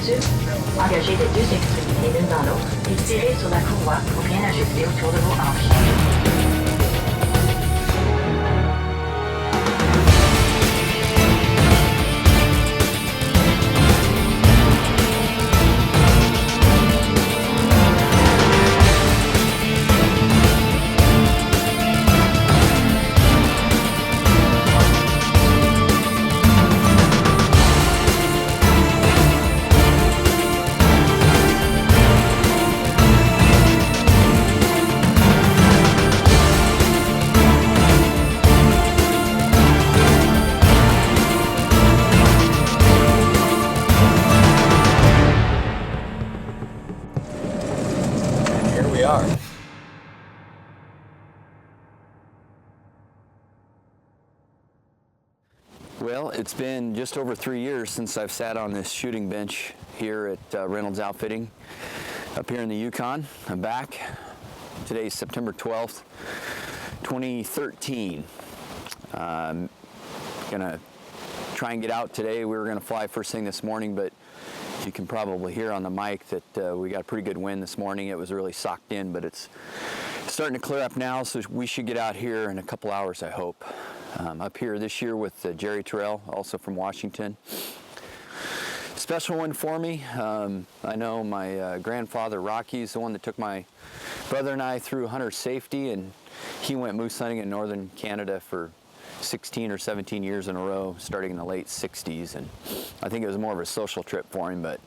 sûr, engagez les deux extrémités l'une dans l'autre et tirez sur la courroie pour bien ajuster autour de vos hanches. Well, it's been just over 3 years since I've sat on this shooting bench here at Reynolds Outfitting up here in the Yukon. I'm back. Today's September 12th, 2013. I'm gonna try and get out today. We were gonna fly first thing this morning, but you can probably hear on the mic that we got a pretty good wind this morning. It was really socked in, but it's starting to clear up now, so we should get out here in a couple hours, I hope. Up here this year with Jerry Terrell, also from Washington. Special one for me. I know my grandfather Rocky is the one that took my brother and I through hunter safety, and he went moose hunting in northern Canada for 16 or 17 years in a row, starting in the late 60s, and I think it was more of a social trip for him, but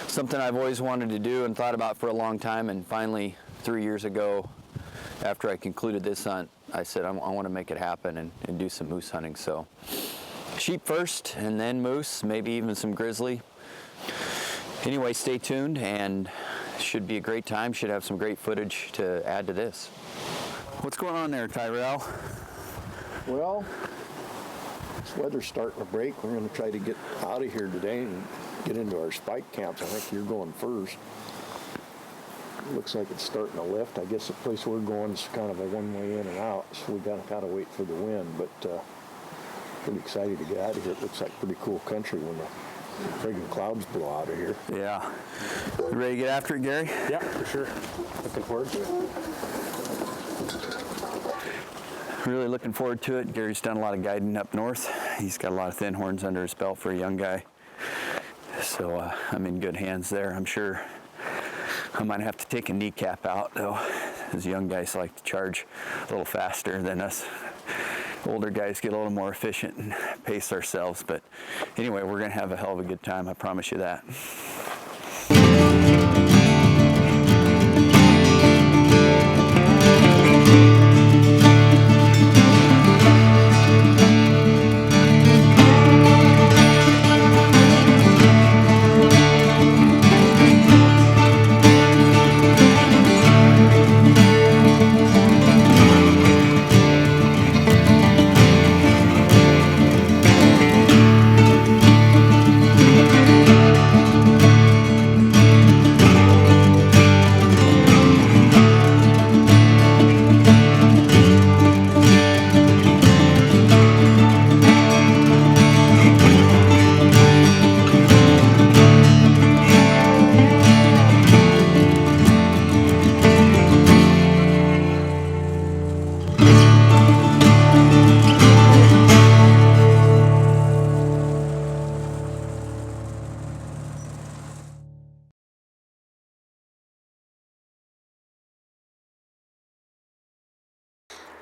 something I've always wanted to do and thought about for a long time, and finally 3 years ago, after I concluded this hunt, I said I want to make it happen and do some moose hunting. So sheep first and then moose, maybe even some grizzly. Anyway, stay tuned, and should be a great time. Should have some great footage to add to this. What's going on there, Tyrell? Well, this weather's starting to break. We're going to try to get out of here today and get into our spike camps. I think you're going first. Looks like it's starting to lift. I guess the place we're going is kind of a one-way in and out, so we gotta wait for the wind. But pretty excited to get out of here. It looks like pretty cool country when the friggin' clouds blow out of here. Yeah. You ready to get after it, Gary? Yeah, for sure. Looking forward to it. Really looking forward to it. Gary's done a lot of guiding up north. He's got a lot of thin horns under his belt for a young guy. So I'm in good hands there, I'm sure. I might have to take a kneecap out, though, as young guys like to charge a little faster than us. Older guys get a little more efficient and pace ourselves. But anyway, we're going to have a hell of a good time, I promise you that.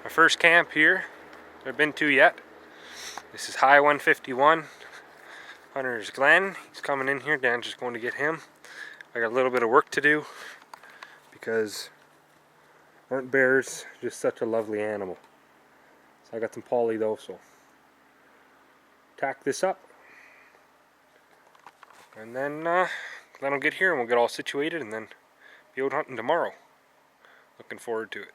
My first camp here I've been to yet. This is High 151. Hunter's Glen. He's coming in here. Dan's just going to get him. I got a little bit of work to do because aren't bears just such a lovely animal? So I got some poly though, so tack this up, and then Glen will get here and we'll get all situated and then be out hunting tomorrow. Looking forward to it.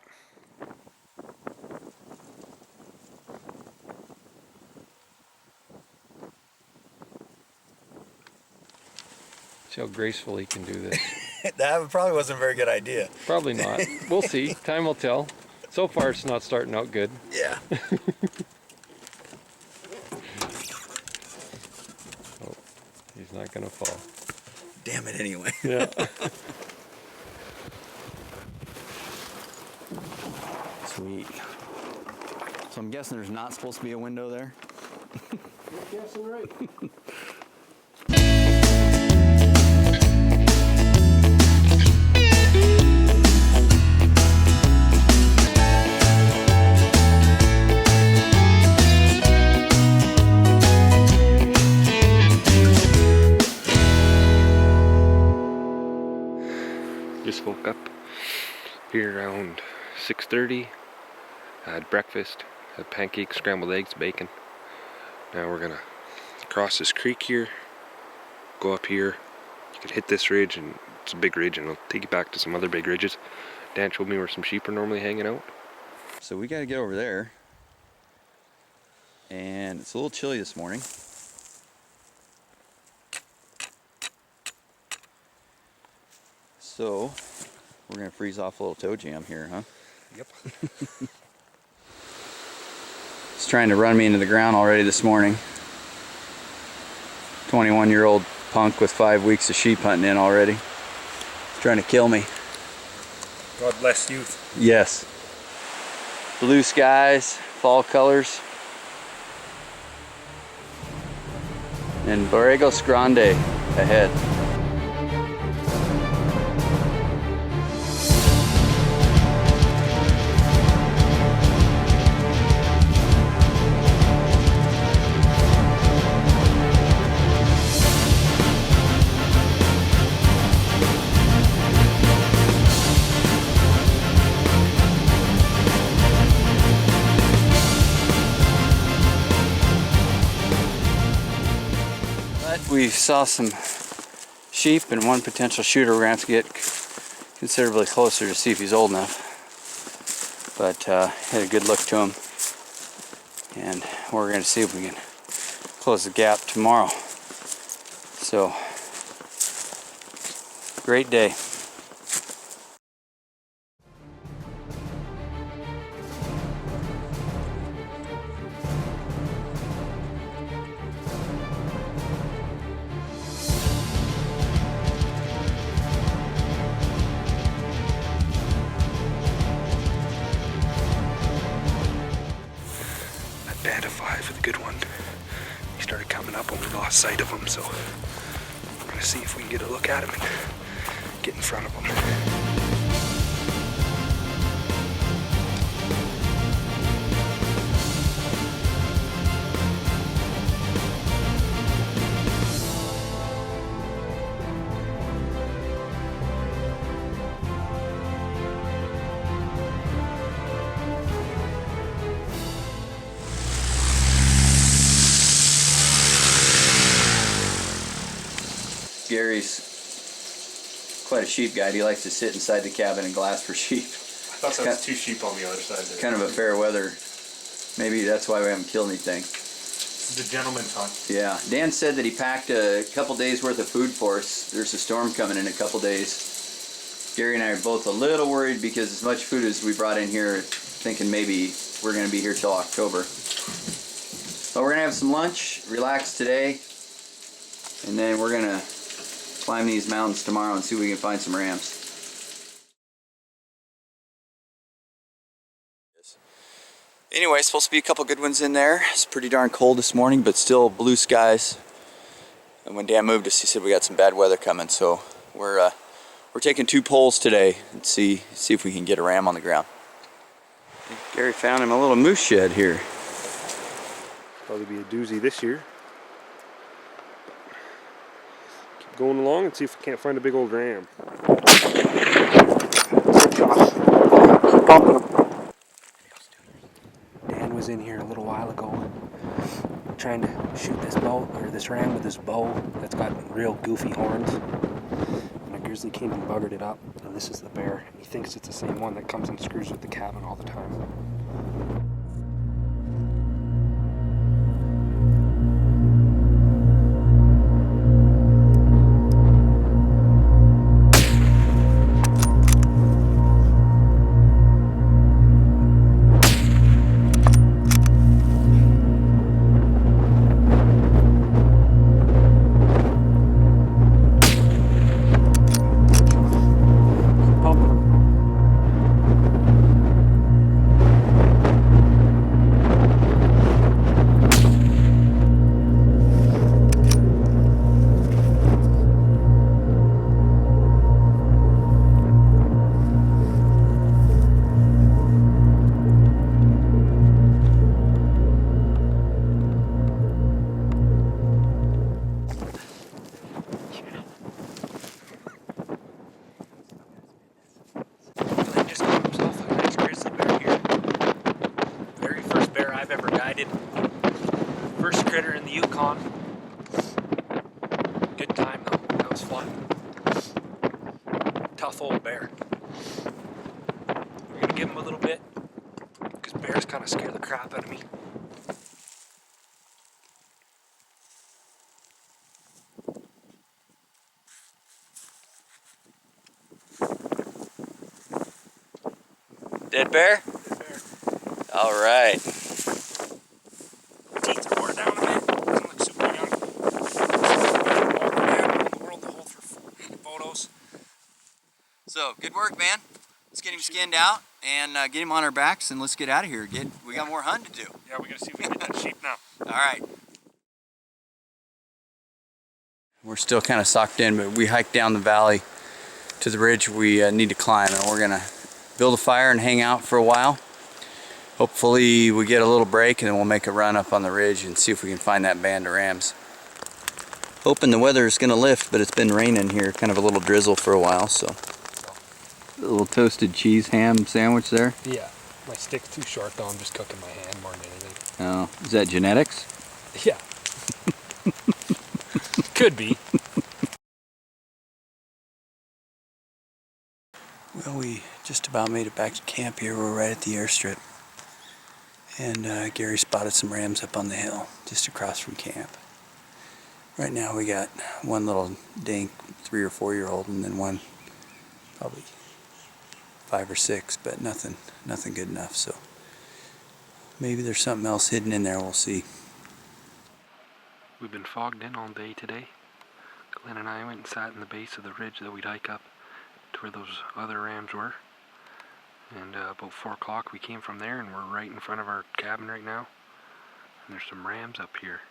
See how graceful he can do this. That probably wasn't a very good idea. Probably not. We'll see. Time will tell. So far it's not starting out good. Yeah. Oh, he's not gonna fall. damn it anyway. Yeah. Sweet. So I'm guessing there's not supposed to be a window there? You're guessing right. Just woke up here around 6:30. Had breakfast, had pancakes, scrambled eggs, bacon. Now we're gonna cross this creek here, go up here. You could hit this ridge, and it's a big ridge, and it'll take you back to some other big ridges. Dan showed me where some sheep are normally hanging out. So we got to get over there. And it's a little chilly this morning. So we're going to freeze off a little toe jam here, huh? Yep. He's trying to run me into the ground already this morning. 21-year-old punk with 5 weeks of sheep hunting in already. He's trying to kill me. God bless youth. Yes. Blue skies, fall colors. And Borregos Grande ahead. We saw some sheep and one potential shooter. We're going to have to get considerably closer to see if he's old enough. But had a good look to him. And we're going to see if we can close the gap tomorrow. So, great day. Band of 5 with a good one. He started coming up when we lost sight of him, so we're gonna see if we can get a look at him and get in front of him. Gary's quite a sheep guy. He likes to sit inside the cabin and glass for sheep. I thought there was 2 sheep on the other side there. Kind of a fair weather. Maybe that's why we haven't killed anything. This is a gentleman's hunt. Yeah. Dan said that he packed a couple days worth of food for us. There's a storm coming in a couple days. Gary and I are both a little worried because as much food as we brought in here, thinking maybe we're going to be here till October. But we're going to have some lunch, relax today, and then we're going to climb these mountains tomorrow and see if we can find some rams. Anyway, supposed to be a couple good ones in there. It's pretty darn cold this morning, but still blue skies. And when Dan moved us, he said we got some bad weather coming, so we're taking 2 poles today and see if we can get a ram on the ground. Gary found him a little moose shed here. Probably be a doozy this year. Keep going along and see if we can't find a big old ram. Dan was in here a little while ago trying to shoot this bow or this ram with this bow that's got real goofy horns. And a grizzly came and buggered it up, and this is the bear. He thinks it's the same one that comes and screws with the cabin all the time. Yukon. Good time though, that was fun. Tough old bear. We're gonna give him a little bit, because bears kind of scare the crap out of me. Dead bear? Dead bear. All right. Teeth pouring down a bit. Doesn't look super young. Walk around in the world to hold for photos. So, good work, man. Let's get him skinned out and get him on our backs, and let's get out of here. We got more hunting to do. Yeah, we gotta see if we can get that sheep now. All right. We're still kind of socked in, but we hiked down the valley to the ridge we need to climb, and we're gonna build a fire and hang out for a while. Hopefully we get a little break, and then we'll make a run up on the ridge and see if we can find that band of rams. Hoping the weather is gonna lift, but it's been raining here, kind of a little drizzle for a while, so. A little toasted cheese ham sandwich there. Yeah, my stick's too short though. I'm just cooking my hand more than anything. Oh, is that genetics? Yeah. Could be. Well, we just about made it back to camp here. We're right at the airstrip. And Gary spotted some rams up on the hill, just across from camp. Right now we got one little dink, 3 or 4 year old, and then one probably 5 or 6, but nothing good enough. So maybe there's something else hidden in there, we'll see. We've been fogged in all day today. Glenn and I went and sat in the base of the ridge that we'd hike up to where those other rams were. And about 4 o'clock we came from there, and we're right in front of our cabin right now. And there's some rams up here.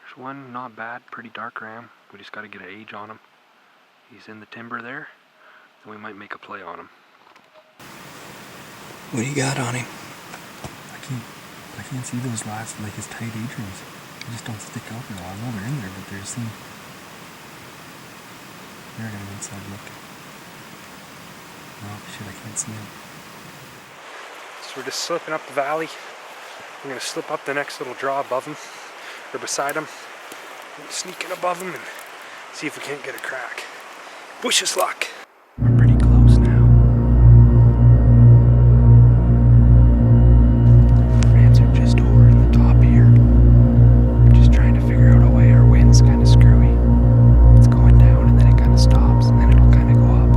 There's one not bad, pretty dark ram. We just got to get an age on him. He's in the timber there, and we might make a play on him. What do you got on him? I can't see those last, like his tight age rings. They just don't stick out at all. I know they're in there, but they're seen. They're gonna inside look. Oh shit, I can't see him. So we're just slipping up the valley. We're going to slip up the next little draw above him, or beside him. Sneak in above him and see if we can't get a crack. Wish us luck. We're pretty close now. Rams are just over in the top here. We're just trying to figure out a way. Our wind's kind of screwy. It's going down and then it kind of stops and then it'll kind of go up.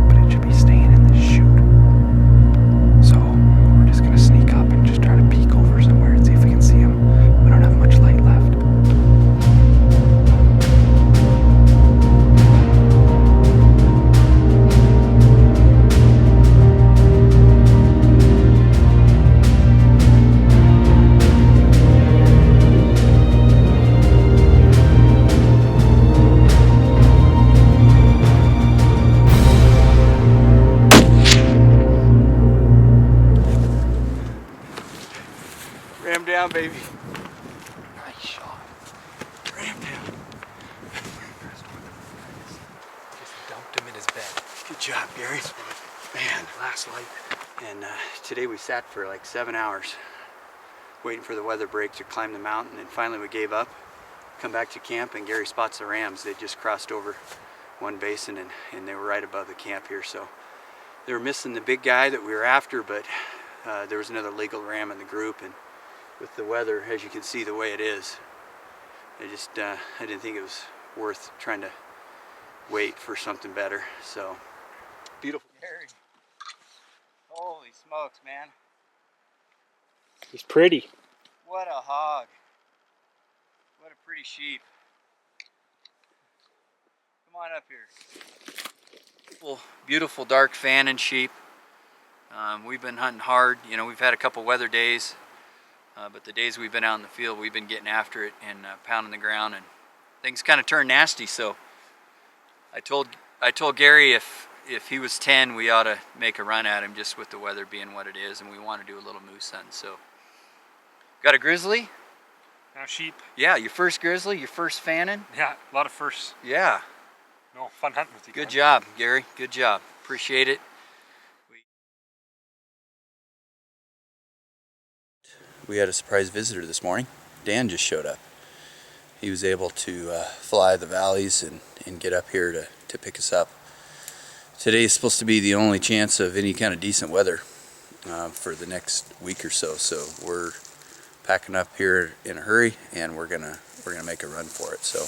But it should be staying in this chute. So we're just going to sneak up and just try to peek over somewhere and see if we can see him. We don't have much light left. Ram down, baby. Nice shot. Ram down. Just dumped him in his bed. Good job, Gary. Man. Last light. And today we sat for like 7 hours waiting for the weather break to climb the mountain, and finally we gave up, come back to camp, and Gary spots the rams. They just crossed over one basin and they were right above the camp here. So they were missing the big guy that we were after, but there was another legal ram in the group, and with the weather, as you can see the way it is, I didn't think it was worth trying to wait for something better. So beautiful. Gary. Holy smokes, man. He's pretty. What a hog. What a pretty sheep. Come on up here. Beautiful dark fanning sheep. We've been hunting hard. You know, we've had a couple weather days, but the days we've been out in the field, we've been getting after it and pounding the ground, and things kind of turned nasty. So I told Gary if he was 10, we ought to make a run at him, just with the weather being what it is, and we want to do a little moose hunting. So got a grizzly? Now sheep. Yeah, your first grizzly, your first fanning? Yeah, a lot of firsts. Yeah. No, fun hunting with you. Good job, Gary. Good job. Appreciate it. We had a surprise visitor this morning. Dan just showed up. He was able to fly the valleys and get up here to pick us up. Today is supposed to be the only chance of any kind of decent weather for the next week or so. So we're packing up here in a hurry, and we're gonna make a run for it. So